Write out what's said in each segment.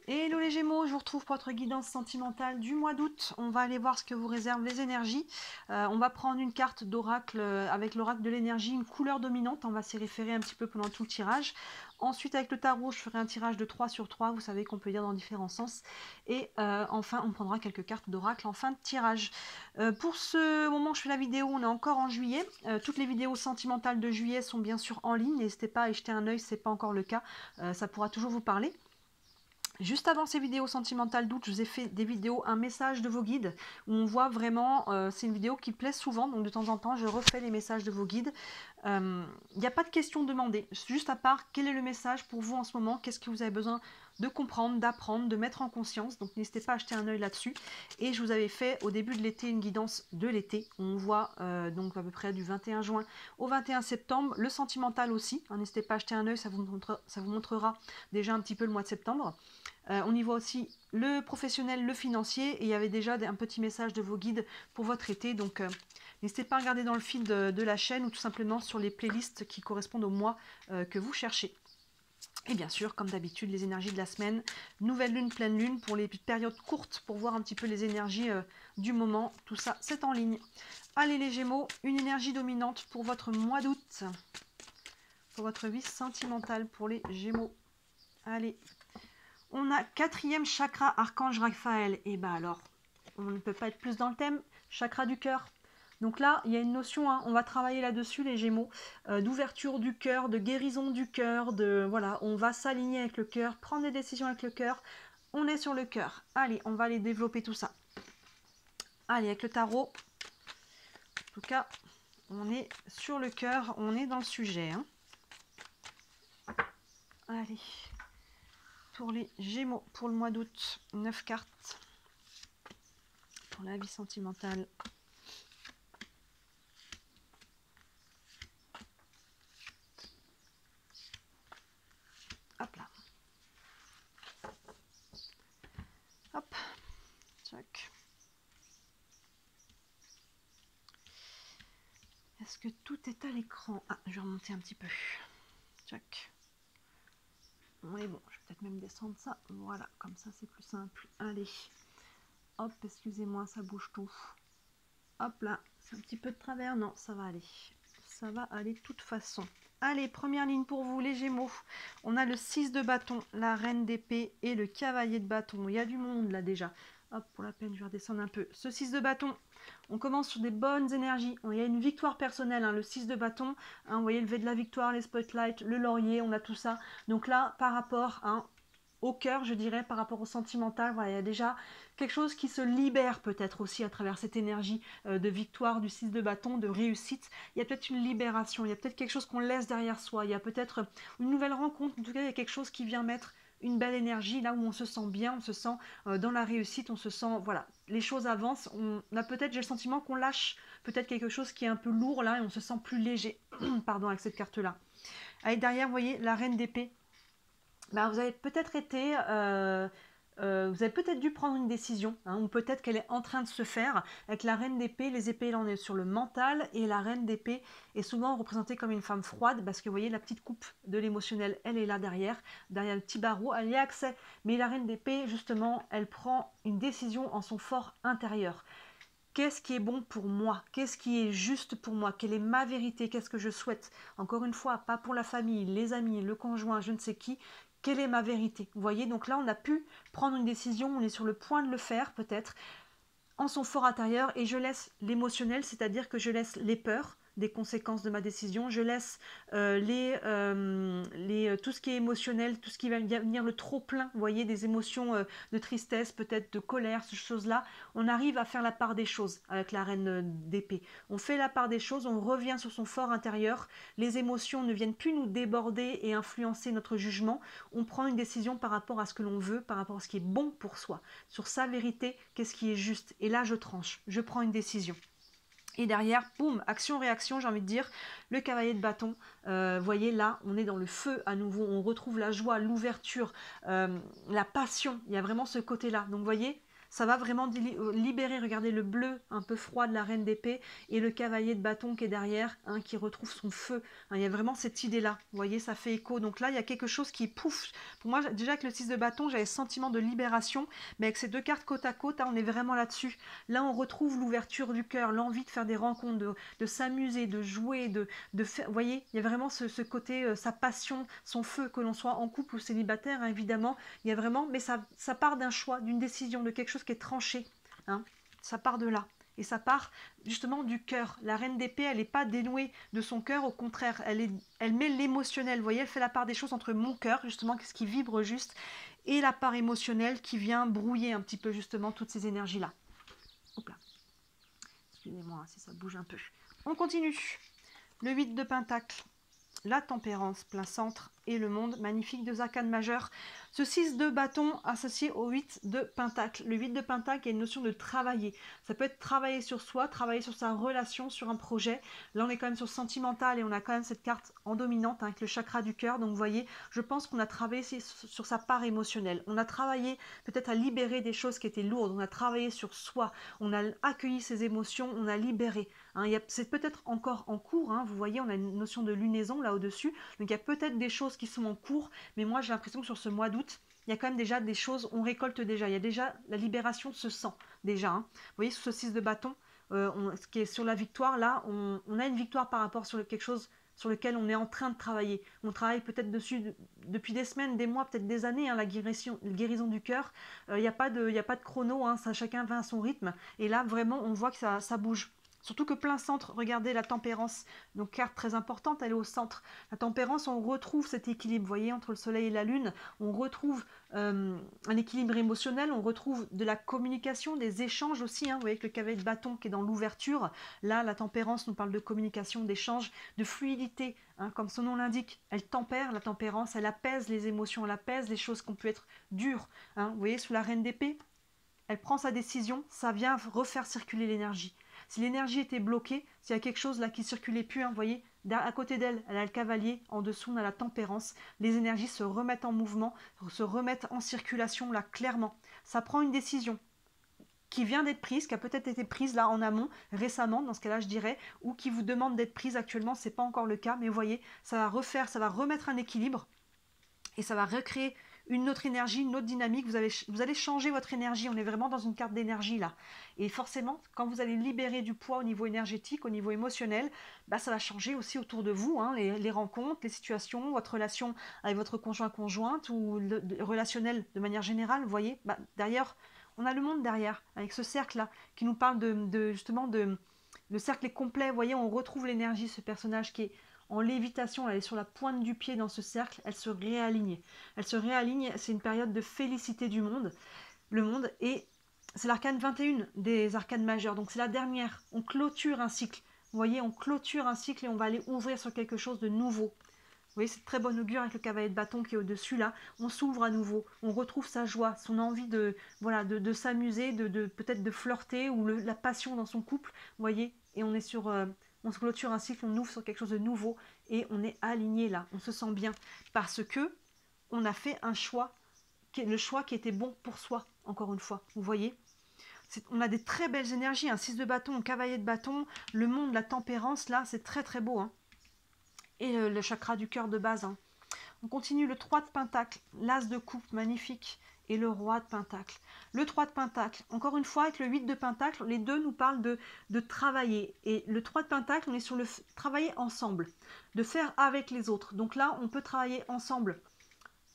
Hello les Gémeaux, je vous retrouve pour votre guidance sentimentale du mois d'août. On va aller voir ce que vous réservent les énergies. On va prendre une carte d'oracle avec l'oracle de l'énergie, une couleur dominante. On va s'y référer un petit peu pendant tout le tirage. Ensuite, avec le tarot, je ferai un tirage de 3 sur 3. Vous savez qu'on peut lire dans différents sens. Et enfin, on prendra quelques cartes d'oracle en fin de tirage. Pour ce moment où je fais la vidéo, on est encore en juillet. Toutes les vidéos sentimentales de juillet sont bien sûr en ligne. N'hésitez pas à y jeter un œil si ce n'est pas encore le cas. Ça pourra toujours vous parler. Juste avant ces vidéos sentimentales d'août, je vous ai fait des vidéos, un message de vos guides, où on voit vraiment, c'est une vidéo qui plaît souvent, donc de temps en temps, je refais les messages de vos guides. Il n'y a pas de question demandée, juste à part, quel est le message pour vous en ce moment, qu'est-ce que vous avez besoin de comprendre, d'apprendre, de mettre en conscience, donc n'hésitez pas à jeter un œil là-dessus. Et je vous avais fait au début de l'été une guidance de l'été, on voit donc à peu près du 21 juin au 21 septembre, le sentimental aussi, n'hésitez pas à jeter un œil, ça vous montrera déjà un petit peu le mois de septembre. On y voit aussi le professionnel, le financier, et il y avait déjà un petit message de vos guides pour votre été. Donc n'hésitez pas à regarder dans le feed de la chaîne ou tout simplement sur les playlists qui correspondent au mois que vous cherchez. Et bien sûr, comme d'habitude, les énergies de la semaine, nouvelle lune, pleine lune, pour les périodes courtes, pour voir un petit peu les énergies du moment. Tout ça, c'est en ligne. Allez les Gémeaux, une énergie dominante pour votre mois d'août, pour votre vie sentimentale pour les Gémeaux. Allez. On a 4e chakra, archange Raphaël. Et bah alors, on ne peut pas être plus dans le thème, chakra du cœur. Donc là, il y a une notion, on va travailler là-dessus les Gémeaux, d'ouverture du cœur, de guérison du cœur, voilà, on va s'aligner avec le cœur, prendre des décisions avec le cœur. On est sur le cœur. Allez, on va aller développer tout ça. Allez, avec le tarot, en tout cas, on est sur le cœur, on est dans le sujet. Allez. Pour les Gémeaux, pour le mois d'août, 9 cartes pour la vie sentimentale. Hop là. Hop. Tac. Est-ce que tout est à l'écran? Ah, je vais remonter un petit peu. Tac. Oui, bon, je vais peut-être même descendre ça. Voilà, comme ça c'est plus simple. Allez. Hop, excusez-moi, ça bouge tout. Hop là, c'est un petit peu de travers. Non, ça va aller. Ça va aller de toute façon. Allez, première ligne pour vous, les Gémeaux. On a le 6 de bâton, la reine d'épée et le cavalier de bâton. Il y a du monde là déjà. Hop, pour la peine, je vais redescendre un peu. Ce 6 de bâton, on commence sur des bonnes énergies. Il y a une victoire personnelle, le 6 de bâton. Vous voyez, le V de la victoire, les spotlights, le laurier, on a tout ça. Donc là, par rapport au cœur, je dirais, par rapport au sentimental, voilà, il y a déjà quelque chose qui se libère peut-être aussi à travers cette énergie de victoire du 6 de bâton, de réussite. Il y a peut-être une libération, il y a peut-être quelque chose qu'on laisse derrière soi, il y a peut-être une nouvelle rencontre, en tout cas il y a quelque chose qui vient mettre une belle énergie, là où on se sent bien, on se sent dans la réussite, on se sent, voilà, les choses avancent, on a peut-être, j'ai le sentiment qu'on lâche peut-être quelque chose qui est un peu lourd là, et on se sent plus léger, pardon, avec cette carte-là. Allez, derrière, vous voyez, la reine d'épée. Ben, vous avez peut-être été... vous avez peut-être dû prendre une décision, ou peut-être qu'elle est en train de se faire. Avec la reine d'épée, les épées, là on est sur le mental, et la reine d'épée est souvent représentée comme une femme froide, parce que vous voyez, la petite coupe de l'émotionnel, elle est là derrière le petit barreau, elle y a accès. Mais la reine d'épée, justement, elle prend une décision en son fort intérieur. Qu'est-ce qui est bon pour moi? Qu'est-ce qui est juste pour moi? Quelle est ma vérité? Qu'est-ce que je souhaite? Encore une fois, pas pour la famille, les amis, le conjoint, je ne sais qui. Quelle est ma vérité? Vous voyez, donc là, on a pu prendre une décision, on est sur le point de le faire peut-être, en son fort intérieur, et je laisse l'émotionnel, c'est-à-dire que je laisse les peurs des conséquences de ma décision, je laisse tout ce qui est émotionnel, tout ce qui va venir le trop plein, vous voyez, des émotions de tristesse, peut-être de colère, ces choses-là. On arrive à faire la part des choses avec la reine d'épée. On fait la part des choses, on revient sur son fort intérieur, les émotions ne viennent plus nous déborder et influencer notre jugement, on prend une décision par rapport à ce que l'on veut, par rapport à ce qui est bon pour soi, sur sa vérité, qu'est-ce qui est juste. Et là, je tranche, je prends une décision. Et derrière, boum, action-réaction, j'ai envie de dire, le cavalier de bâton. Voyez, là, on est dans le feu à nouveau. On retrouve la joie, l'ouverture, la passion. Il y a vraiment ce côté-là. Donc, voyez, Ça va vraiment libérer, regardez le bleu un peu froid de la reine d'épée et le cavalier de bâton qui est derrière, hein, qui retrouve son feu. Hein, il y a vraiment cette idée-là, vous voyez, ça fait écho. Donc là, il y a quelque chose qui pouf. Pour moi, déjà avec le 6 de bâton, j'avais ce sentiment de libération, mais avec ces deux cartes côte à côte, hein, on est vraiment là-dessus. Là, on retrouve l'ouverture du cœur, l'envie de faire des rencontres, de s'amuser, de jouer, de faire... Vous voyez, il y a vraiment ce côté, sa passion, son feu, que l'on soit en couple ou célibataire, hein, évidemment. Il y a vraiment, mais ça part d'un choix, d'une décision, de quelque chose qui est tranché. Hein. Ça part de là. Et ça part justement du cœur. La reine d'épée, elle n'est pas dénouée de son cœur, au contraire, elle met l'émotionnel. Vous voyez, elle fait la part des choses entre mon cœur, justement, ce qui vibre juste, et la part émotionnelle qui vient brouiller un petit peu justement toutes ces énergies-là. Hop là. Excusez-moi si ça bouge un peu. On continue. Le 8 de Pentacle. La tempérance, plein centre, et le monde, magnifique, deux arcanes majeures. Ce 6 de bâton associé au 8 de pentacle. Le 8 de pentacle, il y a une notion de travailler. Ça peut être travailler sur soi, travailler sur sa relation, sur un projet. Là, on est quand même sur sentimental et on a quand même cette carte en dominante, hein, avec le chakra du cœur. Donc, vous voyez, je pense qu'on a travaillé sur sa part émotionnelle. On a travaillé peut-être à libérer des choses qui étaient lourdes. On a travaillé sur soi. On a accueilli ses émotions. On a libéré. Hein, c'est peut-être encore en cours. Hein, vous voyez, on a une notion de lunaison là au-dessus. Donc, il y a peut-être des choses qui sont en cours. Mais moi, j'ai l'impression que sur ce mois d'août, il y a quand même déjà des choses, on récolte déjà, il y a déjà, la libération se sent déjà. Hein. Vous voyez, sous ce 6 de bâton, ce qui est sur la victoire, là, on a une victoire par rapport sur quelque chose sur lequel on est en train de travailler. On travaille peut-être dessus depuis des semaines, des mois, peut-être des années, hein, la guérison du cœur. Il n'y a pas de chrono, hein, ça, chacun va à son rythme. Et là, vraiment, on voit que ça bouge. Surtout que plein centre, regardez la tempérance, donc carte très importante, elle est au centre. La tempérance, on retrouve cet équilibre, vous voyez, entre le soleil et la lune, on retrouve un équilibre émotionnel, on retrouve de la communication, des échanges aussi, hein, vous voyez que le cavalier de bâton qui est dans l'ouverture, là la tempérance nous parle de communication, d'échange, de fluidité, hein, comme son nom l'indique, elle tempère, la tempérance, elle apaise les émotions, elle apaise les choses qui ont pu être dures. Hein, vous voyez, sous la reine d'épée, elle prend sa décision, ça vient refaire circuler l'énergie. Si l'énergie était bloquée, s'il y a quelque chose là qui circulait plus, hein, vous voyez, à côté d'elle, elle a le cavalier, en dessous on a la tempérance, les énergies se remettent en mouvement, se remettent en circulation là clairement. Ça prend une décision qui vient d'être prise, qui a peut-être été prise là en amont, récemment, dans ce cas-là je dirais, ou qui vous demande d'être prise actuellement, ce n'est pas encore le cas, mais vous voyez, ça va refaire, ça va remettre un équilibre, et ça va recréer une autre énergie, une autre dynamique, vous allez changer votre énergie, on est vraiment dans une carte d'énergie là. Et forcément, quand vous allez libérer du poids au niveau énergétique, au niveau émotionnel, bah, ça va changer aussi autour de vous, hein, les rencontres, les situations, votre relation avec votre conjointe ou le relationnel de manière générale, vous voyez, bah, derrière, on a le monde derrière, avec ce cercle-là, qui nous parle justement de... Le cercle est complet, vous voyez, on retrouve l'énergie, ce personnage qui est en lévitation, elle est sur la pointe du pied dans ce cercle, elle se réaligne. Elle se réaligne, c'est une période de félicité du monde, le monde, et c'est l'arcane 21 des arcanes majeures, donc c'est la dernière. On clôture un cycle, vous voyez, on clôture un cycle et on va aller ouvrir sur quelque chose de nouveau. Vous voyez, c'est très bon augure avec le cavalier de bâton qui est au-dessus là. On s'ouvre à nouveau, on retrouve sa joie, son envie de s'amuser, peut-être de flirter ou la passion dans son couple. Vous voyez, et on est sur... on se clôture un cycle, on ouvre sur quelque chose de nouveau et on est aligné là, on se sent bien parce que on a fait un choix, le choix qui était bon pour soi, encore une fois, vous voyez. On a des très belles énergies, un 6 de bâton, un cavalier de bâton, le monde, la tempérance, là, c'est très très beau. Hein. Et le chakra du cœur de base. Hein. On continue le 3 de pentacle, l'as de coupe, magnifique, et le roi de pentacle. Le 3 de pentacle, encore une fois, avec le 8 de pentacle, les deux nous parlent de travailler. Et le 3 de pentacle, on est sur le travailler ensemble, de faire avec les autres. Donc là, on peut travailler ensemble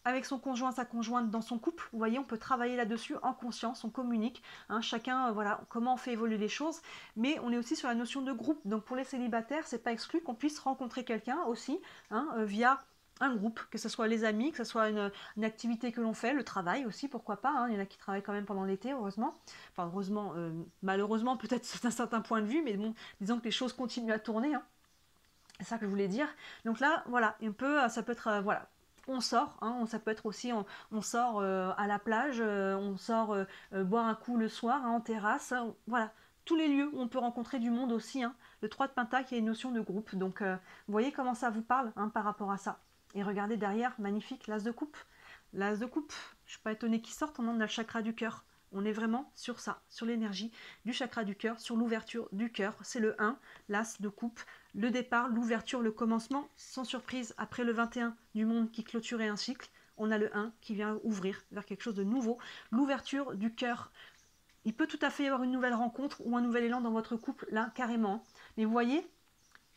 avec son conjoint, sa conjointe dans son couple. Vous voyez, on peut travailler là-dessus en conscience, on communique. Hein, chacun, voilà, comment on fait évoluer les choses. Mais on est aussi sur la notion de groupe. Donc pour les célibataires, c'est pas exclu qu'on puisse rencontrer quelqu'un aussi, hein, via un groupe, que ce soit les amis, que ce soit une activité que l'on fait, le travail aussi, pourquoi pas. Hein, il y en a qui travaillent quand même pendant l'été, heureusement. Enfin, heureusement, malheureusement, peut-être d'un certain point de vue, mais bon, disons que les choses continuent à tourner. Hein. C'est ça que je voulais dire. Donc là, voilà, ça peut être, voilà, on sort, hein, ça peut être aussi, on sort à la plage, on sort boire un coup le soir, hein, en terrasse, hein, voilà, tous les lieux où on peut rencontrer du monde aussi. Hein. Le 3 de pentacle, il y a une notion de groupe, donc vous voyez comment ça vous parle, hein, par rapport à ça. Et regardez derrière, magnifique, l'as de coupe. L'as de coupe, je ne suis pas étonnée qu'il sorte, on a le chakra du cœur. On est vraiment sur ça, sur l'énergie du chakra du cœur, sur l'ouverture du cœur. C'est le 1, l'as de coupe, le départ, l'ouverture, le commencement. Sans surprise, après le 21 du monde qui clôturait un cycle, on a le 1 qui vient ouvrir vers quelque chose de nouveau. L'ouverture du cœur. Il peut tout à fait y avoir une nouvelle rencontre ou un nouvel élan dans votre couple, là, carrément. Mais vous voyez,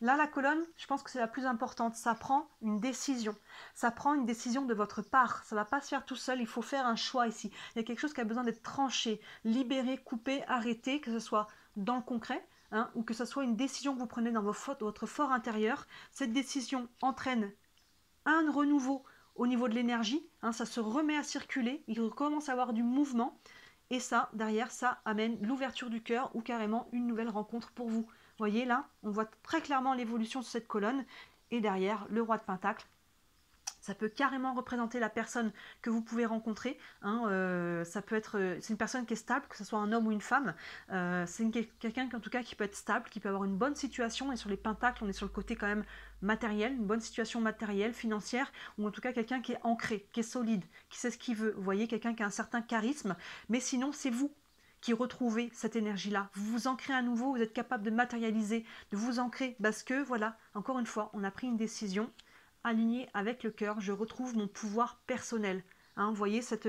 là, la colonne, je pense que c'est la plus importante. Ça prend une décision. Ça prend une décision de votre part. Ça ne va pas se faire tout seul. Il faut faire un choix ici. Il y a quelque chose qui a besoin d'être tranché, libéré, coupé, arrêté, que ce soit dans le concret, hein, ou que ce soit une décision que vous prenez dans votre fort intérieur. Cette décision entraîne un renouveau au niveau de l'énergie. Hein, ça se remet à circuler. Il commence à avoir du mouvement. Et ça, derrière, ça amène l'ouverture du cœur ou carrément une nouvelle rencontre pour vous. Vous voyez là, on voit très clairement l'évolution de cette colonne. Et derrière, le roi de Pentacle. Ça peut carrément représenter la personne que vous pouvez rencontrer. Hein, ça peut être, c'est une personne qui est stable, que ce soit un homme ou une femme. C'est quelqu'un en tout cas qui peut être stable, qui peut avoir une bonne situation. Et sur les pentacles, on est sur le côté quand même matériel, une bonne situation matérielle, financière, ou en tout cas quelqu'un qui est ancré, qui est solide, qui sait ce qu'il veut. Vous voyez, quelqu'un qui a un certain charisme. Mais sinon, c'est vous qui retrouvez cette énergie-là. Vous vous ancrez à nouveau, vous êtes capable de matérialiser, de vous ancrer, parce que, voilà, encore une fois, on a pris une décision aligné avec le cœur, je retrouve mon pouvoir personnel. Hein, vous voyez cette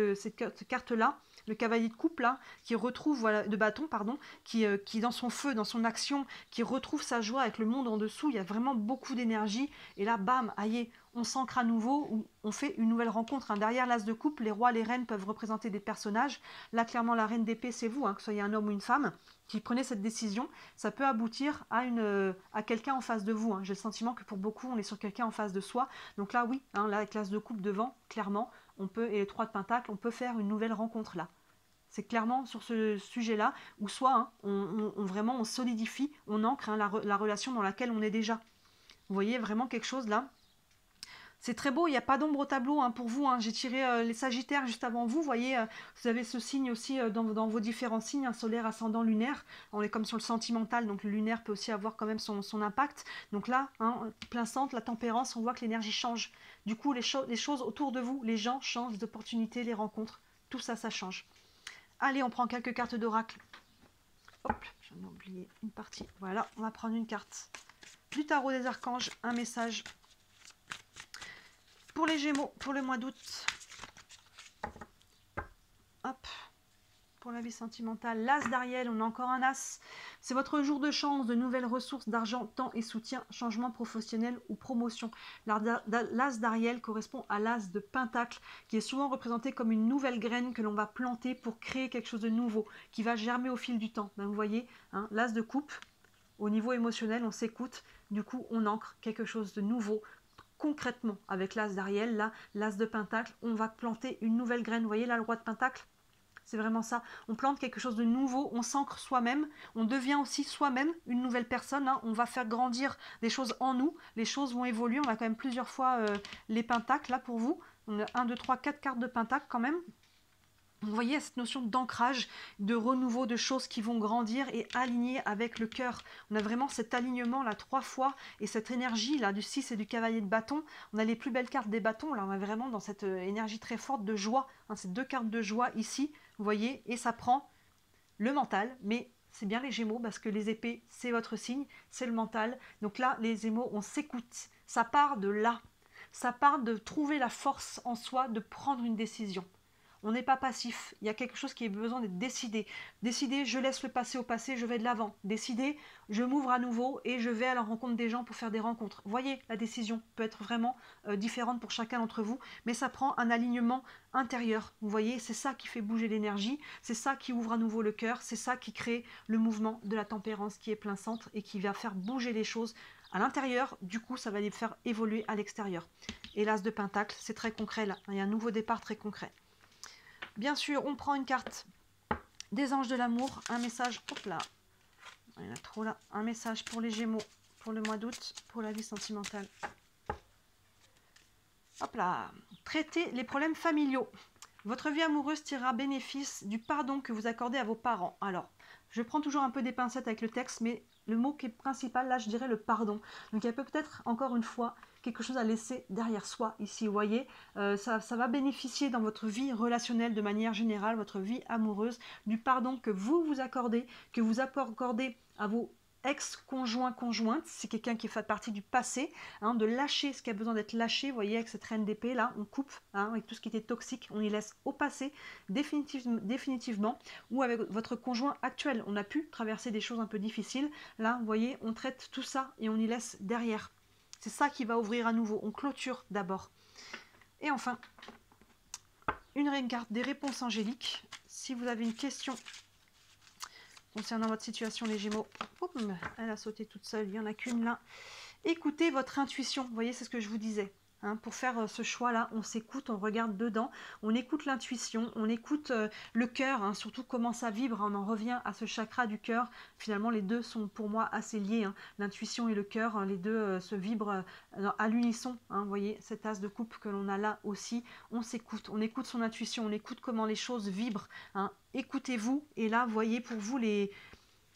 carte-là, le cavalier de coupe là, qui retrouve, voilà, de bâton, pardon, qui dans son feu, dans son action, qui retrouve sa joie avec le monde en dessous. Il y a vraiment beaucoup d'énergie. Et là, bam, aïe, on s'ancre à nouveau, on fait une nouvelle rencontre. Hein. Derrière l'as de coupe, les rois, les reines peuvent représenter des personnages. Là, clairement, la reine d'épée, c'est vous, hein, que ce soit un homme ou une femme, qui prenez cette décision. Ça peut aboutir à quelqu'un en face de vous. Hein. J'ai le sentiment que pour beaucoup, on est sur quelqu'un en face de soi. Donc là, oui, hein, là, avec l'as de coupe devant, clairement, on peut, et les 3 de pentacle, on peut faire une nouvelle rencontre là. C'est clairement sur ce sujet-là, où soit hein, vraiment on solidifie, on ancre hein, la relation dans laquelle on est déjà. Vous voyez vraiment quelque chose là. C'est très beau, il n'y a pas d'ombre au tableau hein, pour vous. Hein. J'ai tiré les Sagittaires juste avant vous. Vous voyez, vous avez ce signe aussi dans vos différents signes, hein, solaire, ascendant, lunaire. On est comme sur le sentimental, donc le lunaire peut aussi avoir quand même son impact. Donc là, hein, plein centre, la tempérance, on voit que l'énergie change. Du coup, les choses autour de vous, les gens changent, les opportunités, les rencontres. Tout ça, ça change. Allez, on prend quelques cartes d'oracle. Hop, j'en ai oublié une partie. Voilà, on va prendre une carte du tarot des archanges, un message pour les Gémeaux, pour le mois d'août. Hop, pour la vie sentimentale, l'as d'Ariel, on a encore un as. C'est votre jour de chance, de nouvelles ressources d'argent, temps et soutien, changement professionnel ou promotion. L'as d'Ariel correspond à l'as de Pentacle, qui est souvent représenté comme une nouvelle graine que l'on va planter pour créer quelque chose de nouveau, qui va germer au fil du temps. Ben, vous voyez, hein, l'as de coupe, au niveau émotionnel, on s'écoute, du coup on ancre quelque chose de nouveau. Concrètement, avec l'as d'Ariel, là, l'as de Pentacle, on va planter une nouvelle graine. Vous voyez là, le roi de Pentacle, c'est vraiment ça. On plante quelque chose de nouveau, on s'ancre soi-même, on devient aussi soi-même une nouvelle personne. Hein. On va faire grandir des choses en nous, les choses vont évoluer. On a quand même plusieurs fois les pentacles là pour vous. On a 1, 2, 3, 4 cartes de pentacle quand même. Vous voyez cette notion d'ancrage, de renouveau, de choses qui vont grandir et aligner avec le cœur. On a vraiment cet alignement là 3 fois et cette énergie là du 6 et du cavalier de bâton. On a les plus belles cartes des bâtons. Là on est vraiment dans cette énergie très forte de joie. Hein, ces 2 cartes de joie ici, vous voyez, et ça prend le mental, mais c'est bien les Gémeaux parce que les épées c'est votre signe, c'est le mental. Donc là les Gémeaux, on s'écoute. Ça part de là. Ça part de trouver la force en soi de prendre une décision. On n'est pas passif, il y a quelque chose qui a besoin d'être décidé. Décider, je laisse le passé au passé, je vais de l'avant. Décider, je m'ouvre à nouveau et je vais à la rencontre des gens pour faire des rencontres. Voyez, la décision peut être vraiment différente pour chacun d'entre vous, mais ça prend un alignement intérieur. Vous voyez, c'est ça qui fait bouger l'énergie, c'est ça qui ouvre à nouveau le cœur, c'est ça qui crée le mouvement de la tempérance qui est plein centre et qui va faire bouger les choses à l'intérieur. Du coup, ça va les faire évoluer à l'extérieur. Et l'as de Pentacle, c'est très concret là, il y a un nouveau départ très concret. Bien sûr, on prend une carte des anges de l'amour, un message, hop là, il y en a trop là, un message pour les Gémeaux, pour le mois d'août, pour la vie sentimentale. Hop là, traiter les problèmes familiaux. Votre vie amoureuse tirera bénéfice du pardon que vous accordez à vos parents. Alors, je prends toujours un peu des pincettes avec le texte, mais le mot qui est principal, là, je dirais le pardon. Donc, il y a peut-être, encore une fois, quelque chose à laisser derrière soi ici. Vous voyez, ça va bénéficier dans votre vie relationnelle de manière générale, votre vie amoureuse, du pardon que vous accordez, que vous accordez à vos ex-conjoint, conjointe, c'est quelqu'un qui fait partie du passé, hein, de lâcher ce qui a besoin d'être lâché. Vous voyez, avec cette reine d'épée, là, on coupe, hein, avec tout ce qui était toxique, on y laisse au passé, définitivement, ou avec votre conjoint actuel. On a pu traverser des choses un peu difficiles. Là, vous voyez, on traite tout ça et on y laisse derrière. C'est ça qui va ouvrir à nouveau. On clôture d'abord. Et enfin, une carte des réponses angéliques. Si vous avez une question concernant votre situation, les Gémeaux, elle a sauté toute seule, il n'y en a qu'une là. Écoutez votre intuition, vous voyez, c'est ce que je vous disais. Hein, pour faire ce choix-là, on s'écoute, on regarde dedans, on écoute l'intuition, on écoute le cœur, hein, surtout comment ça vibre, on en revient à ce chakra du cœur. Finalement, les deux sont pour moi assez liés, hein. L'intuition et le cœur, hein, les deux se vibrent à l'unisson. Hein, vous voyez, cette as de coupe que l'on a là aussi, on s'écoute, on écoute son intuition, on écoute comment les choses vibrent. Hein. Écoutez-vous, et là, vous voyez pour vous les...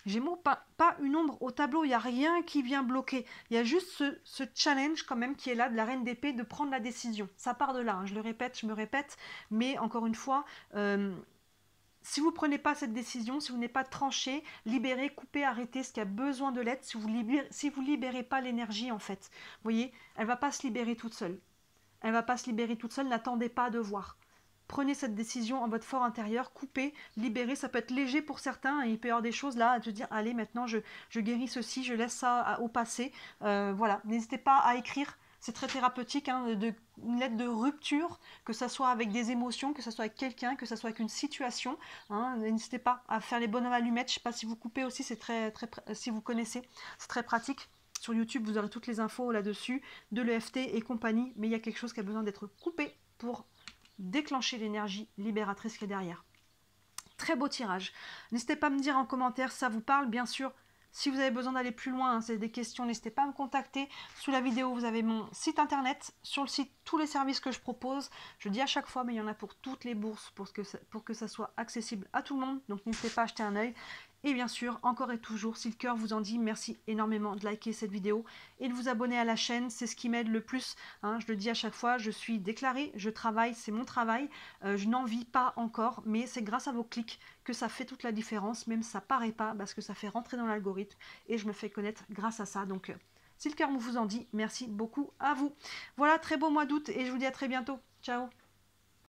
Gémeaux, pas une ombre au tableau, il n'y a rien qui vient bloquer. Il y a juste ce challenge quand même qui est là de la reine d'épée de prendre la décision. Ça part de là, hein, je le répète, je me répète, mais encore une fois, si vous ne prenez pas cette décision, si vous n'êtes pas tranché, libérez, coupez, arrêtez ce qui a besoin de l'être, si vous libérez pas l'énergie en fait. Vous voyez, elle ne va pas se libérer toute seule. Elle ne va pas se libérer toute seule, n'attendez pas de voir. Prenez cette décision en votre fort intérieur, coupez, libérez, ça peut être léger pour certains, il peut y avoir des choses là, à te dire, allez, maintenant je guéris ceci, je laisse ça au passé. Voilà, n'hésitez pas à écrire, c'est très thérapeutique, hein, une lettre de rupture, que ce soit avec des émotions, que ce soit avec quelqu'un, que ce soit avec une situation. Hein, n'hésitez pas à faire les bonnes allumettes, je ne sais pas si vous coupez aussi, c'est si vous connaissez, c'est très pratique. Sur YouTube, vous aurez toutes les infos là-dessus, de l'EFT et compagnie, mais il y a quelque chose qui a besoin d'être coupé pour déclencher l'énergie libératrice qui est derrière. Très beau tirage. N'hésitez pas à me dire en commentaire si ça vous parle, bien sûr. Si vous avez besoin d'aller plus loin, hein, c'est des questions, n'hésitez pas à me contacter. Sous la vidéo, vous avez mon site internet. Sur le site, tous les services que je propose. Je dis à chaque fois, mais il y en a pour toutes les bourses, pour que ça soit accessible à tout le monde. Donc n'hésitez pas à jeter un œil. Et bien sûr, encore et toujours, si le cœur vous en dit, merci énormément de liker cette vidéo et de vous abonner à la chaîne, c'est ce qui m'aide le plus. Hein, je le dis à chaque fois, je suis déclarée, je travaille, c'est mon travail, je n'en vis pas encore, mais c'est grâce à vos clics que ça fait toute la différence, même si ça paraît pas, parce que ça fait rentrer dans l'algorithme et je me fais connaître grâce à ça. Donc, si le cœur vous en dit, merci beaucoup à vous. Voilà, très beau mois d'août et je vous dis à très bientôt. Ciao!